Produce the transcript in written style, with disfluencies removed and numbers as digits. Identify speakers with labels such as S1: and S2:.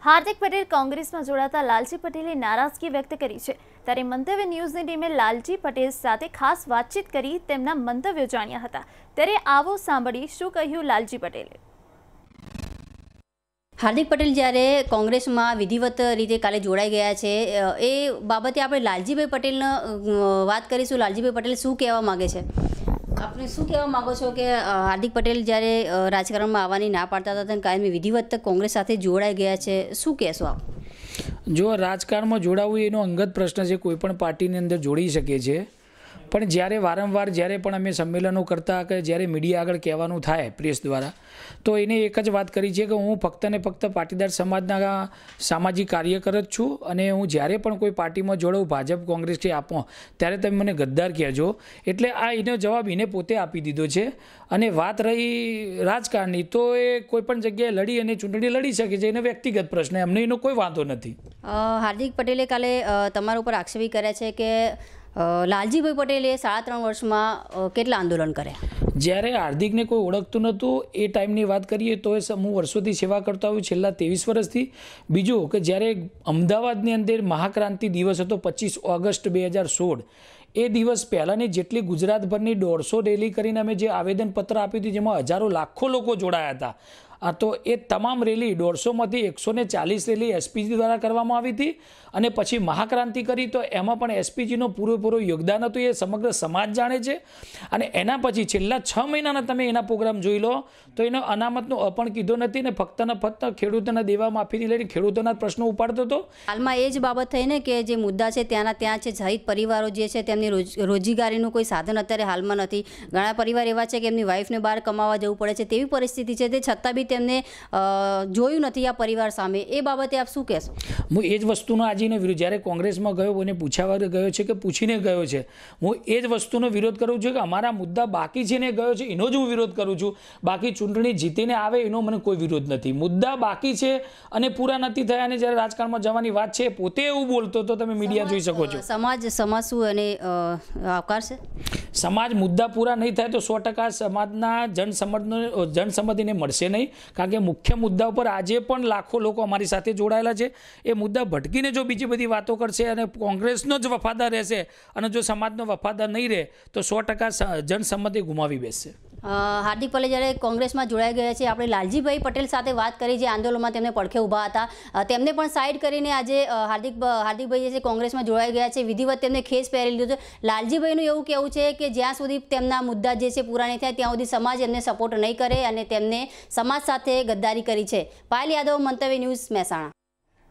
S1: હાર્દિક પટેલ કોંગ્રેસમાં જોડાતા લાલજી પટેલે નારાજગી વ્યક્ત કરી છે। ત્યારે મંતવ્ય ન્યૂઝની ટીમે લાલજી પટેલ સાથે ખાસ વાતચીત કરી તેમના મંતવ્યો જાણ્યા હતા। ત્યારે આવો સાંભળી શું કહ્યું લાલજી પટેલે।
S2: હાર્દિક પટેલ જ્યારે કોંગ્રેસમાં વિધિવત રીતે કાલે જોડાઈ ગયા છે એ બાબતે આપણે લાલજીભાઈ પટેલને વાત કરીશું। લાલજીભાઈ પટેલ શું કહેવા માગે છે? આપણે શું કહેવા માગો છો કે હાર્દિક પટેલ જ્યારે રાજકારણમાં આવવાની ના પાડતા હતા અને કાયમી વિધિવત કોંગ્રેસ સાથે જોડાઈ ગયા છે, શું કહેશો આપ?
S3: જો રાજકારણમાં જોડાવું એનો અંગત પ્રશ્ન છે, કોઈ પણ પાર્ટીની અંદર જોડી શકે છે, પણ જ્યારે વારંવાર જ્યારે પણ અમે સંમેલનો કરતા કે જ્યારે મીડિયા આગળ કહેવાનું થાય પ્રેસ દ્વારા, તો એને એક જ વાત કરી છે કે હું ફક્ત ને ફક્ત પાટીદાર સમાજના સામાજિક કાર્યકર જ છું અને હું જ્યારે પણ કોઈ પાર્ટીમાં જોડાઉં, ભાજપ કોંગ્રેસ કે આપો, ત્યારે તમે મને ગદ્દાર કહેજો। એટલે આ એનો જવાબ એને પોતે આપી દીધો છે। અને વાત રહી રાજકારણની, તો એ કોઈ પણ જગ્યાએ લડી અને ચૂંટણી લડી શકે છે, એનો વ્યક્તિગત પ્રશ્ન, અમને એનો કોઈ વાંધો નથી।
S2: હાર્દિક પટેલે કાલે તમારા ઉપર આક્ષેપ કર્યા છે કે લાલજીભાઈ પટેલે 3.5 વર્ષમાં કેટલા આંદોલન કર્યા?
S3: જ્યારે હાર્દિકને કોઈ ઓળખતું નહોતું એ ટાઈમની વાત કરીએ તો હું વર્ષોથી સેવા કરતો આવ્યો, છેલ્લા 23 વર્ષથી। બીજું કે જ્યારે અમદાવાદની અંદર મહાક્રાંતિ દિવસ હતો 25 ઓગસ્ટ 2016, એ દિવસ પહેલાંની જેટલી ગુજરાતભરની 150 રેલી કરીને અમે જે આવેદનપત્ર આપ્યું હતું, જેમાં હજારો લાખો લોકો જોડાયા હતા, તો એ તમામ રેલી 150માંથી 140 રેલી એસપીજી દ્વારા કરવામાં આવી હતી। અને પછી મહાક્રાંતિ કરી તો એમાં પણ એસપીજીનો પૂરેપૂરો યોગદાન હતું, એ સમગ્ર સમાજ જાણે છે। અને એના પછી છેલ્લા 6 મહિનાના તમે એના પ્રોગ્રામ જોઈ લો તો એનો અનામતનો પણ કીધો નથી ને ફક્ત ને ફક્ત ખેડૂતોના દેવા માફીથી લઈને ખેડૂતોના પ્રશ્નો ઉપાડતો હતો।
S2: હાલમાં એ જ બાબત થઈ ને કે જે મુદ્દા છે ત્યાંના ત્યાં છે, શહીદ પરિવારો જે છે તેમની રોજગારીનું કોઈ સાધન અત્યારે હાલમાં નથી। ઘણા પરિવાર એવા છે કે એમની વાઈફને બહાર કમાવા જવું પડે છે, તેવી પરિસ્થિતિ છે, તે છતાં બી તેમને જોયું નથી આ પરિવાર સામે। એ બાબતે આપ શું કહેશો?
S3: હું એ જ વસ્તુનો આજનો વિરોધ, જ્યારે કોંગ્રેસમાં ગયો અને પૂછાવા ગયો છે કે પૂછીને ગયો છે, હું એ જ વસ્તુનો વિરોધ કરું છું કે અમારા મુદ્દા બાકી છે ને ગયો છે એનો જ હું વિરોધ કરું છું। બાકી ચૂંટણી જીતીને આવે એનો મને કોઈ વિરોધ નથી। મુદ્દા બાકી છે અને પૂરા નથી થયા, અને જ્યારે રાજકારણમાં જવાની વાત છે પોતે એવું બોલતો તો તમે મીડિયા જોઈ શકો છો।
S2: સમાજ શું એને આવકારશે?
S3: સમાજ મુદ્દા પૂરા નહીં થાય તો 100% સમાજના જનસંમતિને મળશે નહીં, કારણ કે મુખ્ય મુદ્દા ઉપર આજે પણ લાખો લોકો અમારી સાથે જોડાયેલા છે। એ મુદ્દા ભટકીને જો બીજી બધી વાતો કરશે અને કોંગ્રેસનો જ વફાદાર રહેશે અને જો સમાજનો વફાદાર નહીં રહે તો 100% જનસંમતિ ગુમાવી બેસશે।
S2: હાર્દિક પટેલ જ્યારે કોંગ્રેસમાં જોડાઈ ગયા છે, આપણે લાલજીભાઈ પટેલ સાથે વાત કરી, જે આંદોલનમાં તેમને પડખે ઊભા હતા, તેમને પણ સાઈડ કરીને આજે હાર્દિકભાઈ જે છે કોંગ્રેસમાં જોડાઈ ગયા છે, વિધિવત તેમને ખેસ પહેરી લીધો છે। લાલજીભાઈનું એવું કહેવું છે કે જ્યાં સુધી તેમના મુદ્દા જે છે પૂરા નહીં થાય ત્યાં સુધી સમાજ એમને સપોર્ટ નહીં કરે અને તેમને સમાજ સાથે ગદ્દારી કરી છે। પાયલ યાદવ, મંતવ્ય ન્યૂઝ, મહેસાણા।